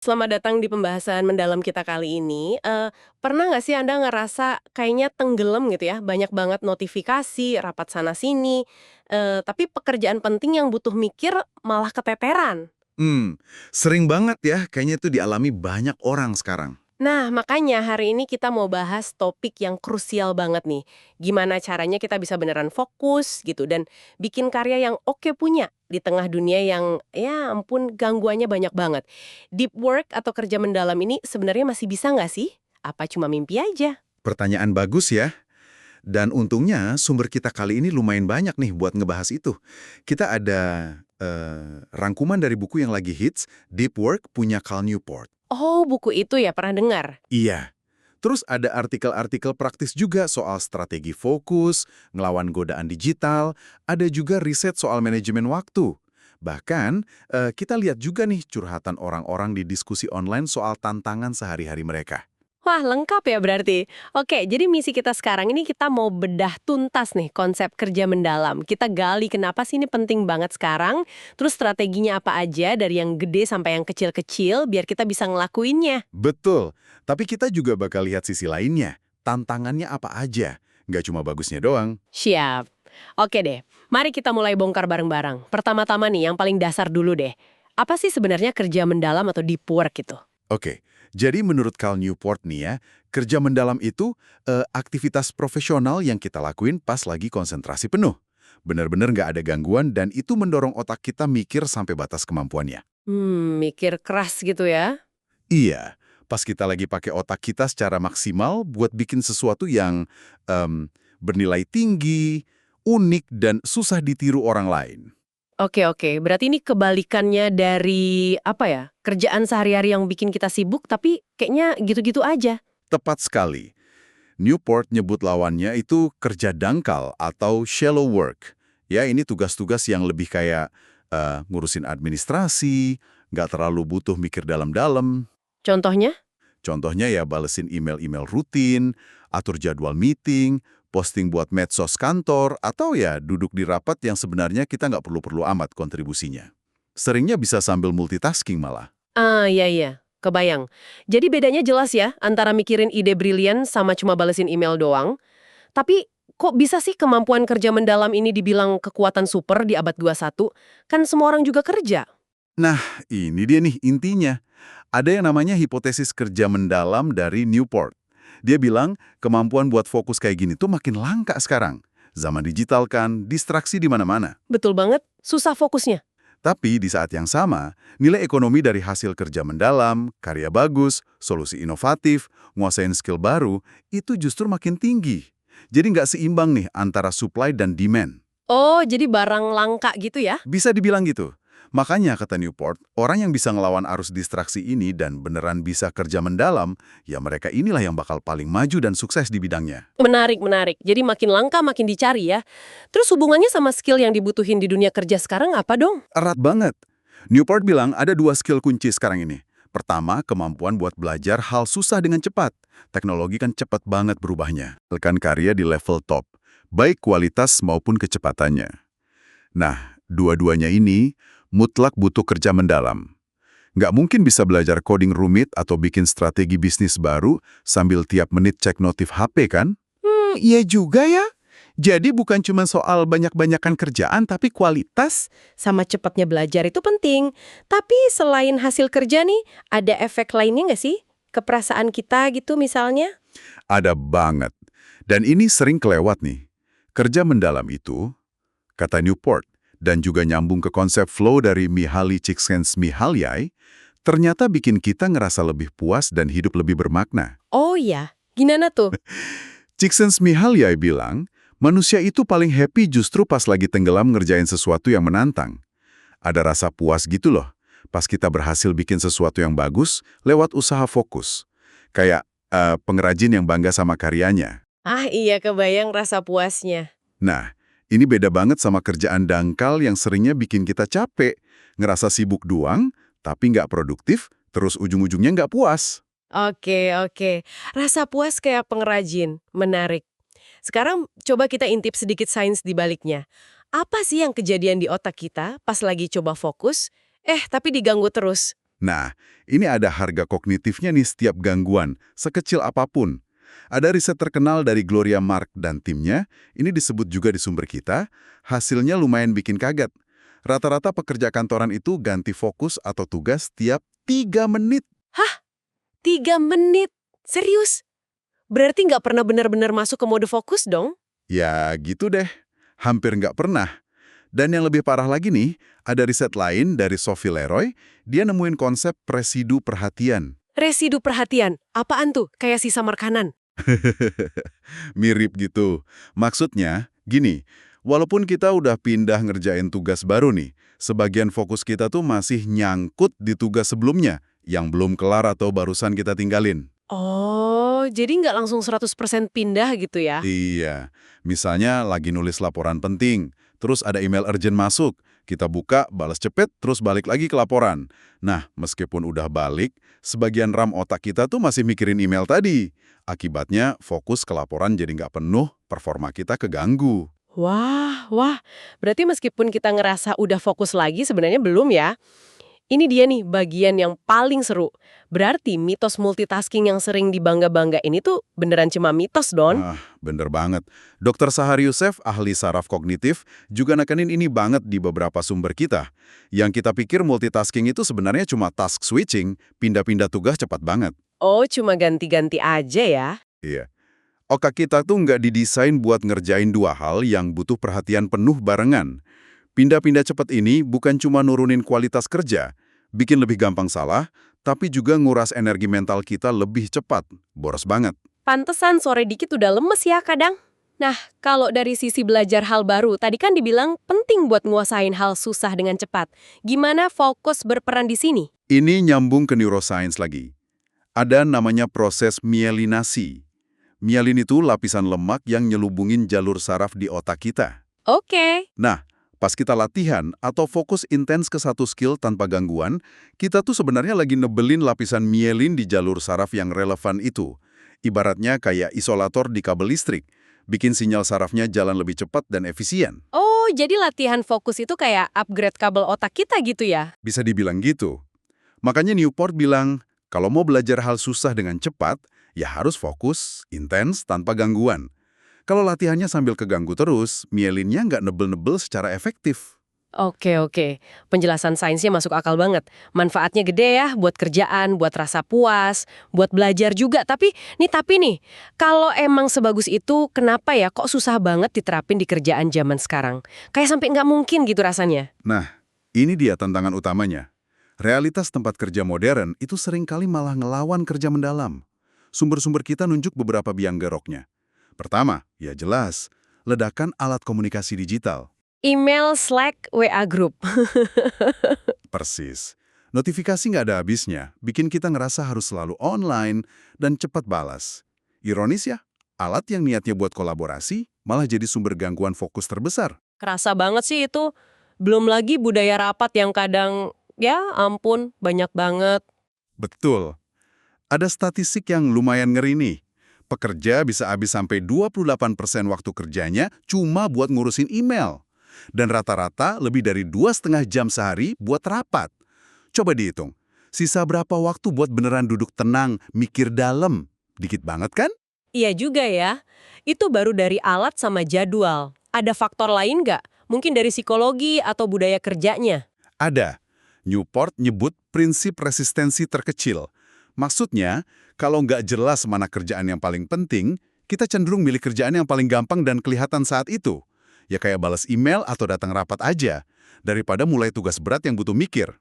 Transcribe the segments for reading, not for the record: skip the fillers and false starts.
Selamat datang di pembahasan mendalam kita kali ini. Pernah nggak sih Anda ngerasa kayaknya tenggelam gitu ya, banyak banget notifikasi, rapat sana-sini, tapi pekerjaan penting yang butuh mikir malah keteteran? Sering banget ya, kayaknya itu dialami banyak orang sekarang. Nah, makanya hari ini kita mau bahas topik yang krusial banget nih. Gimana caranya kita bisa beneran fokus gitu dan bikin karya yang oke punya di tengah dunia yang ya ampun gangguannya banyak banget. Deep work atau kerja mendalam ini sebenarnya masih bisa nggak sih? Apa cuma mimpi aja? Pertanyaan bagus ya, dan untungnya sumber kita kali ini lumayan banyak nih buat ngebahas itu. Kita ada rangkuman dari buku yang lagi hits, Deep Work punya Cal Newport. Oh, buku itu ya pernah dengar. Iya. Terus ada artikel-artikel praktis juga soal strategi fokus, ngelawan godaan digital, ada juga riset soal manajemen waktu. Bahkan, kita lihat juga nih curhatan orang-orang di diskusi online soal tantangan sehari-hari mereka. Wah, lengkap ya berarti. Oke, jadi misi kita sekarang ini kita mau bedah tuntas nih konsep kerja mendalam. Kita gali kenapa sih ini penting banget sekarang, terus strateginya apa aja dari yang gede sampai yang kecil-kecil biar kita bisa ngelakuinnya. Betul, tapi kita juga bakal lihat sisi lainnya. Tantangannya apa aja, nggak cuma bagusnya doang. Siap. Oke deh, mari kita mulai bongkar bareng-bareng. Pertama-tama nih, yang paling dasar dulu deh. Apa sih sebenarnya kerja mendalam atau deep work itu? Oke, jadi menurut Cal Newport nih ya, kerja mendalam itu aktivitas profesional yang kita lakuin pas lagi konsentrasi penuh. Benar-benar nggak ada gangguan dan itu mendorong otak kita mikir sampai batas kemampuannya. Mikir keras gitu ya. Iya, pas kita lagi pakai otak kita secara maksimal buat bikin sesuatu yang bernilai tinggi, unik, dan susah ditiru orang lain. Oke, oke. Berarti ini kebalikannya dari, apa ya, kerjaan sehari-hari yang bikin kita sibuk, tapi kayaknya gitu-gitu aja. Tepat sekali. Newport nyebut lawannya itu kerja dangkal atau shallow work. Ya, ini tugas-tugas yang lebih kayak ngurusin administrasi, nggak terlalu butuh mikir dalam-dalam. Contohnya? Contohnya ya balesin email-email rutin, atur jadwal meeting, posting buat medsos kantor, atau ya duduk di rapat yang sebenarnya kita nggak perlu-perlu amat kontribusinya. Seringnya bisa sambil multitasking malah. Ah, iya, iya. Kebayang. Jadi bedanya jelas ya, antara mikirin ide brilian sama cuma balesin email doang. Tapi, kok bisa sih kemampuan kerja mendalam ini dibilang kekuatan super di abad 21? Kan semua orang juga kerja. Nah, ini dia nih intinya. Ada yang namanya hipotesis kerja mendalam dari Newport. Dia bilang kemampuan buat fokus kayak gini tuh makin langka sekarang. Zaman digital kan, distraksi di mana-mana. Betul banget, susah fokusnya. Tapi di saat yang sama, nilai ekonomi dari hasil kerja mendalam, karya bagus, solusi inovatif, nguasain skill baru, itu justru makin tinggi. Jadi nggak seimbang nih antara supply dan demand. Oh, jadi barang langka gitu ya? Bisa dibilang gitu. Makanya, kata Newport, orang yang bisa ngelawan arus distraksi ini dan beneran bisa kerja mendalam, ya mereka inilah yang bakal paling maju dan sukses di bidangnya. Menarik, menarik. Jadi makin langka makin dicari ya. Terus hubungannya sama skill yang dibutuhin di dunia kerja sekarang apa dong? Erat banget. Newport bilang ada dua skill kunci sekarang ini. Pertama, kemampuan buat belajar hal susah dengan cepat. Teknologi kan cepat banget berubahnya. Rekan karya di level top, baik kualitas maupun kecepatannya. Nah, dua-duanya ini mutlak butuh kerja mendalam. Nggak mungkin bisa belajar coding rumit atau bikin strategi bisnis baru sambil tiap menit cek notif HP kan? Iya juga ya. Jadi bukan cuma soal banyak-banyakan kerjaan, tapi kualitas sama cepatnya belajar itu penting. Tapi selain hasil kerja nih, ada efek lainnya nggak sih? Ke perasaan kita gitu misalnya? Ada banget. Dan ini sering kelewat nih. Kerja mendalam itu, kata Newport, dan juga nyambung ke konsep flow dari Mihaly Csikszentmihalyi, ternyata bikin kita ngerasa lebih puas dan hidup lebih bermakna. Oh iya, gimana tuh? Csikszentmihalyi bilang, manusia itu paling happy justru pas lagi tenggelam ngerjain sesuatu yang menantang. Ada rasa puas gitu loh, pas kita berhasil bikin sesuatu yang bagus lewat usaha fokus. Kayak pengrajin yang bangga sama karyanya. Ah iya, kebayang rasa puasnya. Nah, ini beda banget sama kerjaan dangkal yang seringnya bikin kita capek, ngerasa sibuk doang, tapi nggak produktif, terus ujung-ujungnya nggak puas. Oke, oke. Rasa puas kayak pengrajin. Menarik. Sekarang coba kita intip sedikit sains di baliknya. Apa sih yang kejadian di otak kita pas lagi coba fokus, tapi diganggu terus? Nah, ini ada harga kognitifnya nih setiap gangguan, sekecil apapun. Ada riset terkenal dari Gloria Mark dan timnya, ini disebut juga di sumber kita, hasilnya lumayan bikin kaget. Rata-rata pekerja kantoran itu ganti fokus atau tugas tiap 3 menit. 3 menit? Serius? Berarti nggak pernah benar-benar masuk ke mode fokus dong? Ya gitu deh, hampir nggak pernah. Dan yang lebih parah lagi nih, ada riset lain dari Sophie Leroy, dia nemuin konsep residu perhatian. Residu perhatian, apaan tuh? Kayak sisa makanan. Mirip gitu. Maksudnya, gini, walaupun kita udah pindah ngerjain tugas baru nih, sebagian fokus kita tuh masih nyangkut di tugas sebelumnya, yang belum kelar atau barusan kita tinggalin. Oh, jadi nggak langsung 100% pindah gitu ya? Iya, misalnya lagi nulis laporan penting, terus ada email urgent masuk, kita buka, balas cepet, terus balik lagi ke laporan. Nah, meskipun udah balik, sebagian RAM otak kita tuh masih mikirin email tadi. Akibatnya, fokus ke laporan jadi nggak penuh, performa kita keganggu. Wah, berarti meskipun kita ngerasa udah fokus lagi sebenarnya belum ya? Ini dia nih bagian yang paling seru. Berarti mitos multitasking yang sering dibangga-banggain itu beneran cuma mitos, Don? Bener banget. Dr. Sahar Youssef, ahli saraf kognitif, juga nekenin ini banget di beberapa sumber kita. Yang kita pikir multitasking itu sebenarnya cuma task switching, pindah-pindah tugas cepat banget. Oh, cuma ganti-ganti aja ya? Iya. Otak kita tuh nggak didesain buat ngerjain dua hal yang butuh perhatian penuh barengan. Pindah-pindah cepat ini bukan cuma nurunin kualitas kerja, bikin lebih gampang salah, tapi juga nguras energi mental kita lebih cepat. Boros banget. Pantesan sore dikit udah lemes ya kadang. Nah, kalau dari sisi belajar hal baru, tadi kan dibilang penting buat nguasain hal susah dengan cepat. Gimana fokus berperan di sini? Ini nyambung ke neuroscience lagi. Ada namanya proses mielinasi. Mielin itu lapisan lemak yang nyelubungin jalur saraf di otak kita. Oke. Nah, pas kita latihan atau fokus intens ke satu skill tanpa gangguan, kita tuh sebenarnya lagi nebelin lapisan mielin di jalur saraf yang relevan itu. Ibaratnya kayak isolator di kabel listrik, bikin sinyal sarafnya jalan lebih cepat dan efisien. Oh, jadi latihan fokus itu kayak upgrade kabel otak kita gitu ya? Bisa dibilang gitu. Makanya Newport bilang, kalau mau belajar hal susah dengan cepat, ya harus fokus, intens, tanpa gangguan. Kalau latihannya sambil keganggu terus, mielinnya nggak nebel-nebel secara efektif. Oke. Penjelasan sainsnya masuk akal banget. Manfaatnya gede ya buat kerjaan, buat rasa puas, buat belajar juga. Tapi nih, kalau emang sebagus itu, kenapa ya kok susah banget diterapin di kerjaan zaman sekarang? Kayak sampai nggak mungkin gitu rasanya. Nah, ini dia tantangan utamanya. Realitas tempat kerja modern itu seringkali malah ngelawan kerja mendalam. Sumber-sumber kita nunjuk beberapa biang geroknya. Pertama, ya jelas, ledakan alat komunikasi digital. Email, Slack, WA Group. Persis. Notifikasi nggak ada habisnya, bikin kita ngerasa harus selalu online dan cepat balas. Ironis ya, alat yang niatnya buat kolaborasi malah jadi sumber gangguan fokus terbesar. Kerasa banget sih itu. Belum lagi budaya rapat yang kadang, ya ampun, banyak banget. Betul. Ada statistik yang lumayan ngeri nih. Pekerja bisa habis sampai 28% waktu kerjanya cuma buat ngurusin email. Dan rata-rata lebih dari 2,5 jam sehari buat rapat. Coba dihitung, sisa berapa waktu buat beneran duduk tenang, mikir dalam? Dikit banget kan? Iya juga ya. Itu baru dari alat sama jadwal. Ada faktor lain nggak? Mungkin dari psikologi atau budaya kerjanya? Ada. Newport nyebut prinsip resistensi terkecil. Maksudnya, kalau nggak jelas mana kerjaan yang paling penting, kita cenderung milih kerjaan yang paling gampang dan kelihatan saat itu. Ya kayak balas email atau datang rapat aja, daripada mulai tugas berat yang butuh mikir.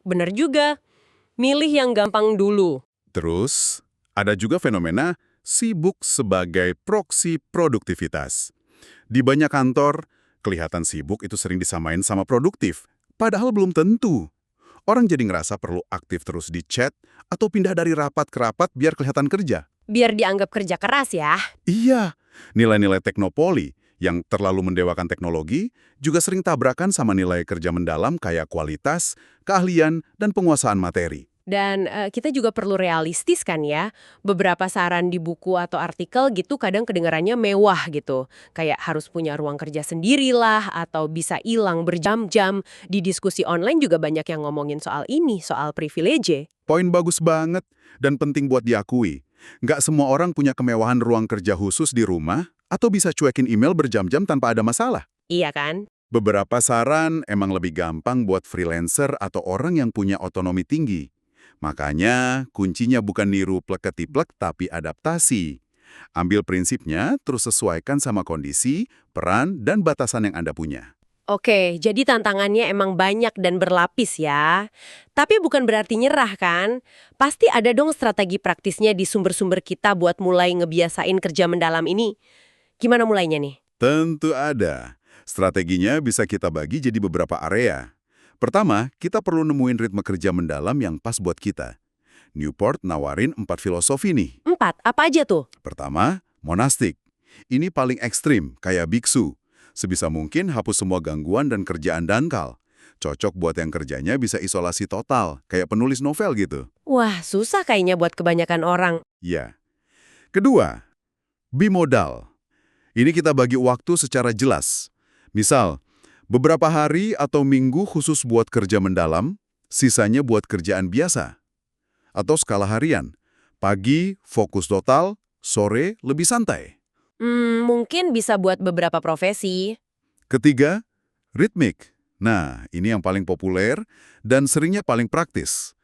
Bener juga. Milih yang gampang dulu. Terus, ada juga fenomena sibuk sebagai proksi produktivitas. Di banyak kantor, kelihatan sibuk itu sering disamain sama produktif, padahal belum tentu. Orang jadi ngerasa perlu aktif terus di chat atau pindah dari rapat ke rapat biar kelihatan kerja. Biar dianggap kerja keras ya. Iya, nilai-nilai teknopoli yang terlalu mendewakan teknologi juga sering tabrakan sama nilai kerja mendalam kayak kualitas, keahlian, dan penguasaan materi. Dan kita juga perlu realistis kan ya. Beberapa saran di buku atau artikel gitu kadang kedengarannya mewah gitu. Kayak harus punya ruang kerja sendirilah atau bisa hilang berjam-jam. Di diskusi online juga banyak yang ngomongin soal ini, soal privilege. Poin bagus banget dan penting buat diakui. Nggak semua orang punya kemewahan ruang kerja khusus di rumah atau bisa cuekin email berjam-jam tanpa ada masalah. Iya kan? Beberapa saran emang lebih gampang buat freelancer atau orang yang punya otonomi tinggi. Makanya, kuncinya bukan niru plek-ketiplek tapi adaptasi. Ambil prinsipnya, terus sesuaikan sama kondisi, peran, dan batasan yang Anda punya. Oke, jadi tantangannya emang banyak dan berlapis ya. Tapi bukan berarti nyerah kan? Pasti ada dong strategi praktisnya di sumber-sumber kita buat mulai ngebiasain kerja mendalam ini. Gimana mulainya nih? Tentu ada. Strateginya bisa kita bagi jadi beberapa area. Pertama, kita perlu nemuin ritme kerja mendalam yang pas buat kita. Newport nawarin 4 filosofi nih. 4, apa aja tuh? Pertama, monastik. Ini paling ekstrim, kayak biksu. Sebisa mungkin hapus semua gangguan dan kerjaan dangkal. Cocok buat yang kerjanya bisa isolasi total, kayak penulis novel gitu. Wah, susah kayaknya buat kebanyakan orang. Ya. Kedua, bimodal. Ini kita bagi waktu secara jelas. Misal, beberapa hari atau minggu khusus buat kerja mendalam, sisanya buat kerjaan biasa. Atau skala harian. Pagi, fokus total, sore, lebih santai. Mungkin bisa buat beberapa profesi. Ketiga, ritmik. Nah, ini yang paling populer dan seringnya paling praktis.